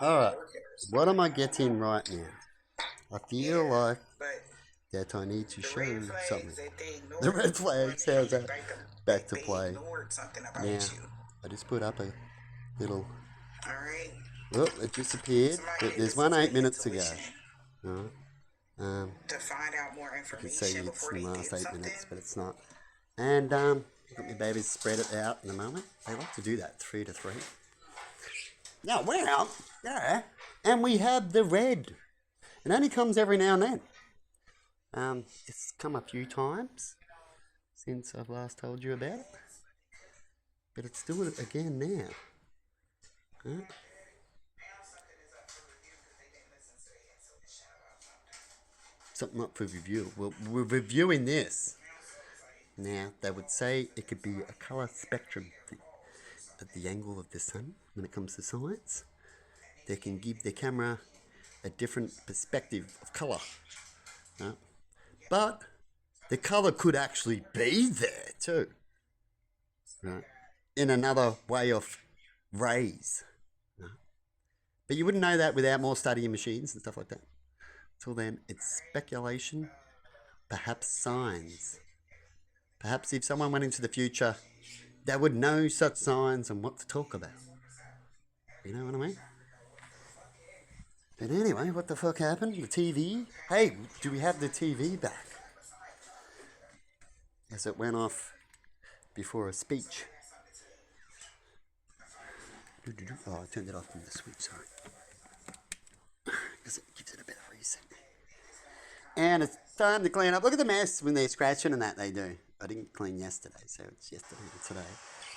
Alright, what am I getting right now? I feel like that I need to show something. The red flags, how's that? Back to play. Now, I just put up a little. Oh, it disappeared. But there's 8 minutes to go. Alright. You can see it's the last 8 minutes, but it's not. And let my babies spread it out in a moment. They like to do that 3 to 3. Now we're out there, and we have the red. It only comes every now and then. It's come a few times since I've last told you about it, but it's doing it again now. Huh? Something up for review. Well, we're reviewing this. Now, they would say it could be a colour spectrum at the angle of the sun when it comes to science. They can give the camera a different perspective of colour. Right? But the colour could actually be there too. Right? In another way of rays. Right? But you wouldn't know that without more studying machines and stuff like that. Till then, it's speculation, perhaps signs. Perhaps if someone went into the future, they would know such signs and what to talk about. You know what I mean? But anyway, what the fuck happened? The TV? Hey, do we have the TV back? As it went off before a speech. Oh, I turned it off from the switch, sorry. Because it gives it a bit of reset. And it's time to clean up. Look at the mess when they're scratching and that they do. I didn't clean yesterday, so it's yesterday to today.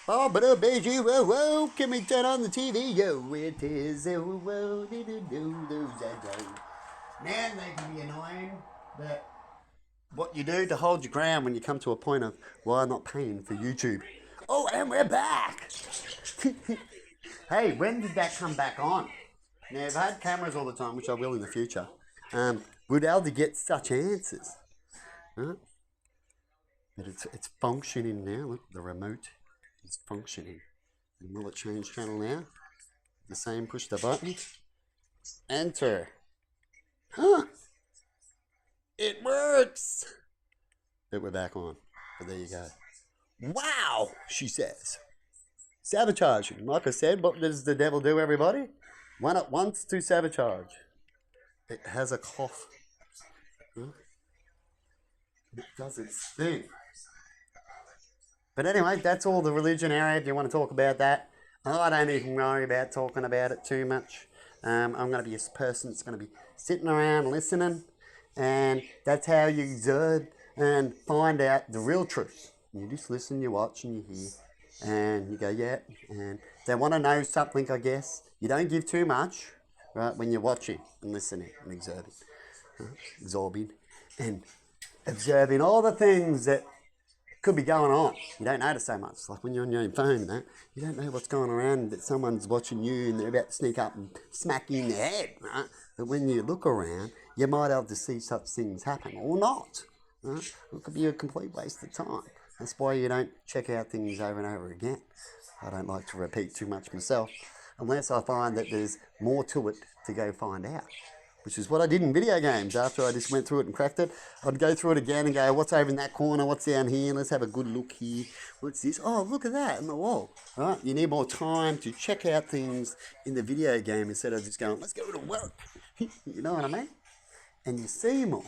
Oh, but oh, baby, whoa, whoa, can we turn on the TV? Yo, it is, oh, whoa, do, do, do, do, do. Man, they can be annoying, but what you do to hold your ground when you come to a point of, well, I'm not paying for YouTube. Oh, and we're back! Hey, when did that come back on? Now, if I had cameras all the time, which I will in the future, we'd be able to get such answers. Huh? But it's functioning now. Look, the remote is functioning. And will it change channel now? The same, push the button. Enter. Huh? It works! But we're back on. But there you go. Wow, she says. Sabotaging. Like I said, what does the devil do, everybody? One at once to sabotage. It has a cough. Huh? It does its thing. But anyway, that's all the religion area. If you want to talk about that, I don't even worry about talking about it too much. I'm going to be a person that's going to be sitting around listening, and that's how you observe and find out the real truth. You just listen, you watch, and you hear, and you go, yeah. And they want to know something, I guess. You don't give too much, right, when you're watching and listening and absorbing and observing all the things that could be going on. You don't notice so much. Like when you're on your own phone and that, you don't know what's going around, that someone's watching you and they're about to sneak up and smack you in the head, right? But when you look around, you might be able to see such things happen or not. Right? It could be a complete waste of time. That's why you don't check out things over and over again. I don't like to repeat too much myself, unless I find that there's more to it to go find out. Which is what I did in video games. After I just went through it and cracked it, I'd go through it again and go, what's over in that corner? What's down here? Let's have a good look here. What's this? Oh, look at that on the wall. Right? You need more time to check out things in the video game instead of just going, let's go to work. You know what I mean? And you see more.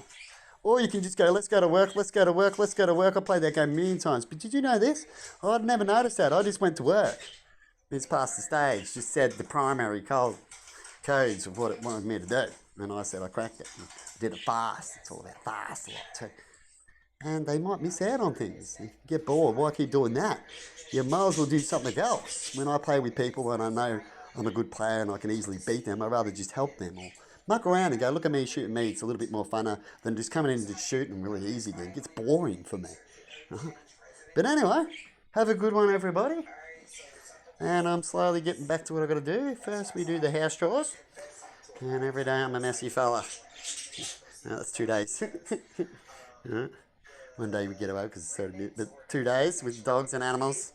Or you can just go, let's go to work, let's go to work, let's go to work. I played that game a million times. But did you know this? Oh, I'd never noticed that. I just went to work. It's past the stage. Just said the primary codes of what it wanted me to do. And I said I cracked it and did it fast. It's all about fast a lot too. And they might miss out on things. They get bored. Why keep doing that? You might as well do something else. When I play with people and I know I'm a good player and I can easily beat them, I'd rather just help them or muck around and go, look at me shooting me. It's a little bit more funner than just coming in and just shooting really easy. It gets boring for me. But anyway, have a good one, everybody. And I'm slowly getting back to what I've got to do. First, we do the house chores. And every day I'm a messy fella. No, that's 2 days. One day we get away because it's so good. But 2 days with dogs and animals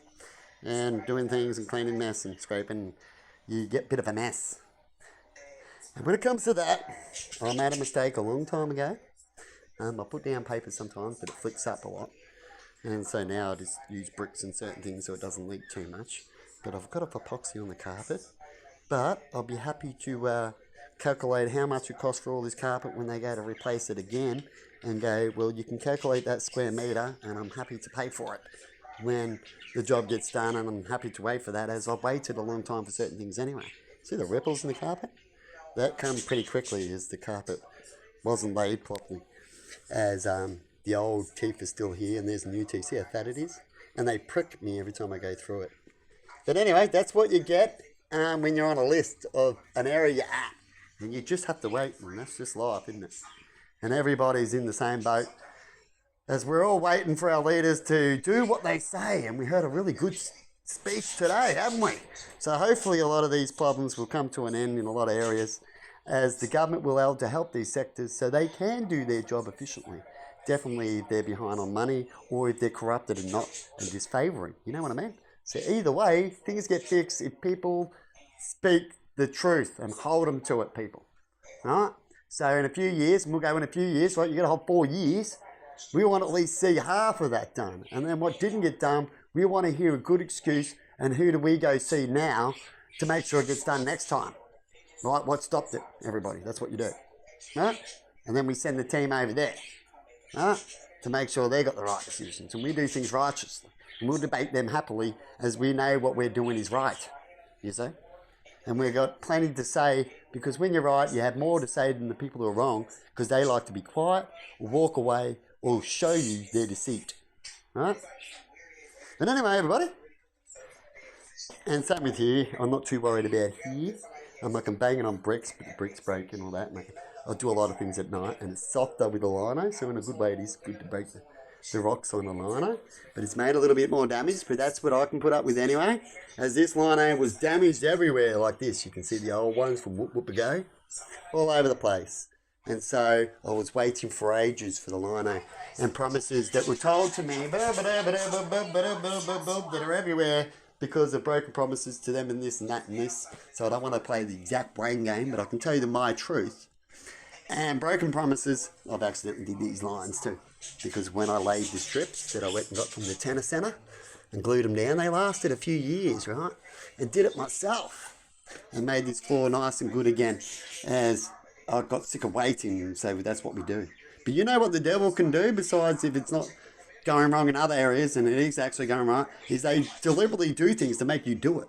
and doing things and cleaning mess and scraping, you get a bit of a mess. And when it comes to that, I made a mistake a long time ago. I put down paper sometimes, but it flicks up a lot. And so now I just use bricks and certain things so it doesn't leak too much. But I've got off epoxy on the carpet. But I'll be happy to calculate how much it costs for all this carpet when they go to replace it again and go, well, you can calculate that square metre and I'm happy to pay for it when the job gets done, and I'm happy to wait for that as I've waited a long time for certain things anyway. See the ripples in the carpet? That comes pretty quickly as the carpet wasn't laid properly. As the old teeth is still here and there's new teeth. See how fat it is? And they prick me every time I go through it. But anyway, that's what you get when you're on a list of an area you're at. And you just have to wait, and that's just life, isn't it? And everybody's in the same boat as we're all waiting for our leaders to do what they say. And we heard a really good speech today, haven't we? So hopefully a lot of these problems will come to an end in a lot of areas as the government will be able to help these sectors so they can do their job efficiently. Definitely if they're behind on money or if they're corrupted and not and disfavouring. You know what I mean? So either way, things get fixed if people speak the truth and hold them to it, people. Right? So in a few years, and we'll go in a few years, right? You've got to hold 4 years. We want to at least see half of that done. And then what didn't get done, we want to hear a good excuse, and who do we go see now to make sure it gets done next time? Right? What stopped it, everybody? That's what you do. Right? And then we send the team over there, right? To make sure they got the right decisions. And we do things righteously. And we'll debate them happily as we know what we're doing is right. You see? And we've got plenty to say, because when you're right, you have more to say than the people who are wrong, because they like to be quiet or walk away or show you their deceit. Right? But anyway, everybody. And same with here. I'm not too worried about here. I'm banging on bricks, but the bricks break and all that. I do a lot of things at night, and it's softer with the lino, so in a good way it is good to break the rocks on the lino. But it's made a little bit more damage, but that's what I can put up with anyway. As this lino was damaged everywhere like this. You can see the old ones from whoop whoop ago. All over the place. And so I was waiting for ages for the lino. And promises that were told to me that are everywhere because of broken promises to them and this and that and this. So I don't want to play the exact brain game, but I can tell you my truth. And broken promises, I've accidentally did these lines too. Because when I laid the strips that I went and got from the tennis centre and glued them down, they lasted a few years, right? And did it myself. And made this floor nice and good again as I got sick of waiting, and so that's what we do. But you know what the devil can do, besides if it's not going wrong in other areas, and it is actually going right, is they deliberately do things to make you do it.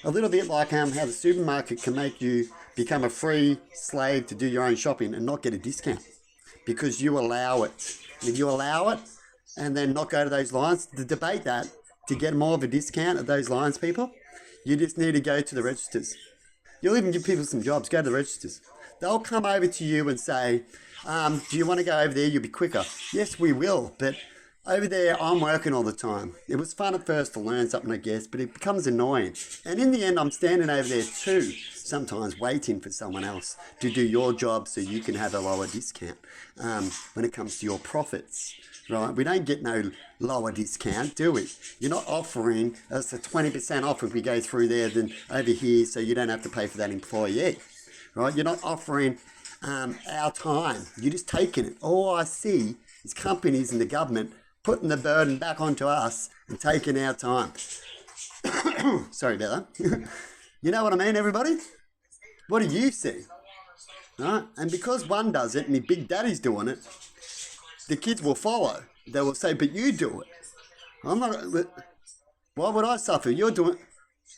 A little bit like how the supermarket can make you become a free slave to do your own shopping and not get a discount. Because you allow it. If you allow it and then not go to those lines, to debate that, to get more of a discount at those lines, people, you just need to go to the registers. You'll even give people some jobs. Go to the registers. They'll come over to you and say, do you want to go over there? You'll be quicker. Yes, we will. But over there, I'm working all the time. It was fun at first to learn something, I guess, but it becomes annoying. And in the end, I'm standing over there too, sometimes waiting for someone else to do your job so you can have a lower discount when it comes to your profits. Right? We don't get no lower discount, do we? You're not offering us a 20% off if we go through there than over here, so you don't have to pay for that employee. Right? You're not offering our time. You're just taking it. All I see is companies and the government putting the burden back onto us and taking our time. Sorry about that. You know what I mean, everybody? What do you see? Right? And because one does it and the big daddy's doing it, the kids will follow. They will say, but you do it. I'm not. Why would I suffer? You're doing it.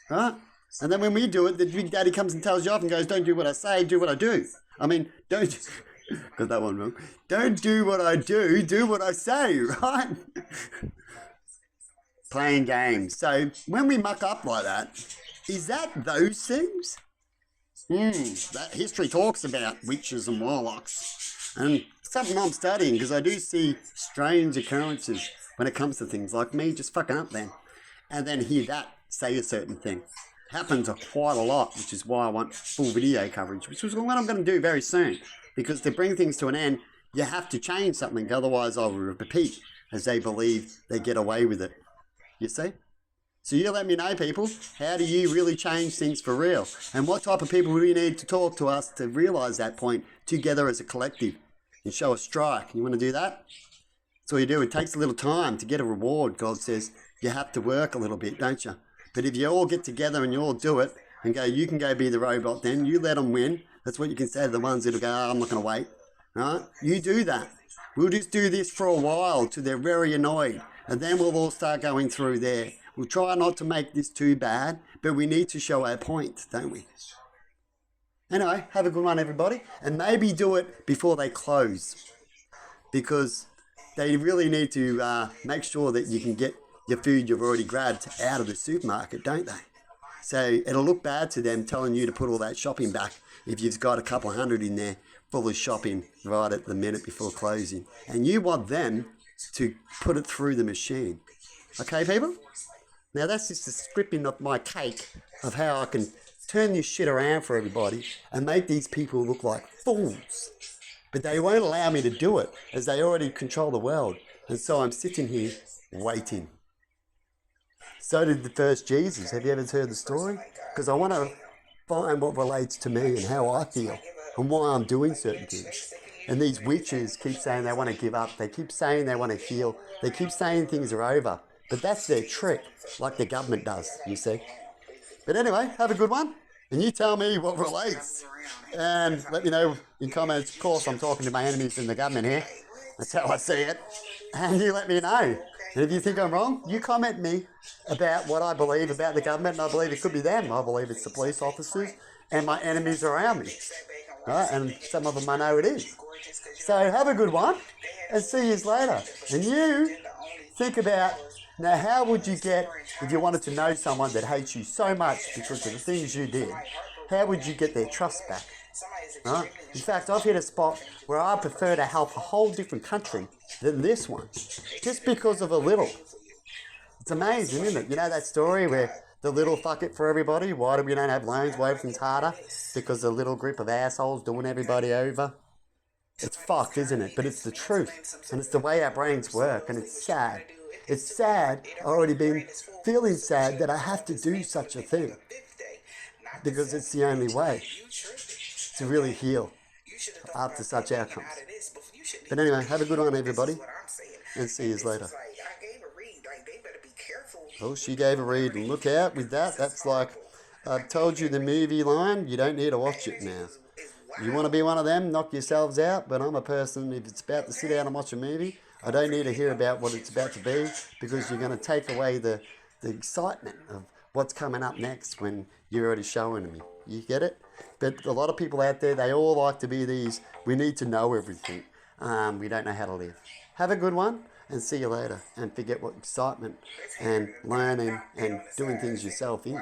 Right? And then when we do it, the big daddy comes and tells you off and goes, don't do what I say, do what I do. I mean, don't... Got that one wrong. Don't do what I do what I say, right? Playing games. So when we muck up like that, is that those things? That history talks about witches and warlocks. And something I'm studying, because I do see strange occurrences when it comes to things like me just fucking up then. And then hear that say a certain thing. Happens quite a lot, which is why I want full video coverage, which is what I'm going to do very soon. Because to bring things to an end, you have to change something, otherwise I will repeat, as they believe they get away with it. You see? So you let me know, people, how do you really change things for real? And what type of people do we need to talk to us to realise that point together as a collective and show a strike? You want to do that? That's all you do. It takes a little time to get a reward. God says you have to work a little bit, don't you? But if you all get together and you all do it and go, you can go be the robot then, you let them win. That's what you can say to the ones that'll go, oh, I'm not going to wait. Right? You do that. We'll just do this for a while till they're very annoyed. And then we'll all start going through there. We'll try not to make this too bad, but we need to show our point, don't we? Anyway, have a good one, everybody. And maybe do it before they close. Because they really need to make sure that you can get your food you've already grabbed out of the supermarket, don't they? So it'll look bad to them telling you to put all that shopping back if you've got a couple of hundred in there full of shopping right at the minute before closing. And you want them to put it through the machine. Okay, people? Now that's just a scripting of my cake of how I can turn this shit around for everybody and make these people look like fools. But they won't allow me to do it as they already control the world. And so I'm sitting here waiting. So did the first Jesus. Have you ever heard the story? Because I want to find what relates to me and how I feel and why I'm doing certain things. And these witches keep saying they want to give up. They keep saying they want to heal. They keep saying things are over. But that's their trick, like the government does, you see. But anyway, have a good one. And you tell me what relates. And let me know in comments. Of course, I'm talking to my enemies in the government here. That's how I see it. And you let me know. And if you think I'm wrong, you comment me about what I believe about the government. And I believe it could be them. I believe it's the police officers and my enemies around me. Right? And some of them I know it is. So have a good one. And see you later. And you think about, now how would you get, if you wanted to know someone that hates you so much because of the things you did, how would you get their trust back? Right? In fact, I've hit a spot where I prefer to help a whole different country than this one, just because of a little. It's amazing, isn't it? You know that story where the little fuck it for everybody? Why do we don't have loans? Why everything's harder? Because a little group of assholes doing everybody over. It's fucked, isn't it? But it's the truth. And it's the way our brains work, and it's sad. It's sad. I've already been feeling sad that I have to do such a thing. Because it's the only way to really heal after such outcomes. But anyway, have a good one, everybody. And see you later. Oh, she gave a read. And look out with that. That's like, I've told you the movie line. You don't need to watch it now. You want to be one of them, knock yourselves out. But I'm a person, if it's about to sit down and watch a movie, I don't need to hear about what it's about to be, because you're going to take away the excitement of what's coming up next when you're already showing me. You get it? But a lot of people out there, they all like to be these, we need to know everything. We don't know how to live. Have a good one, and see you later. And forget what excitement and learning and doing things yourself is.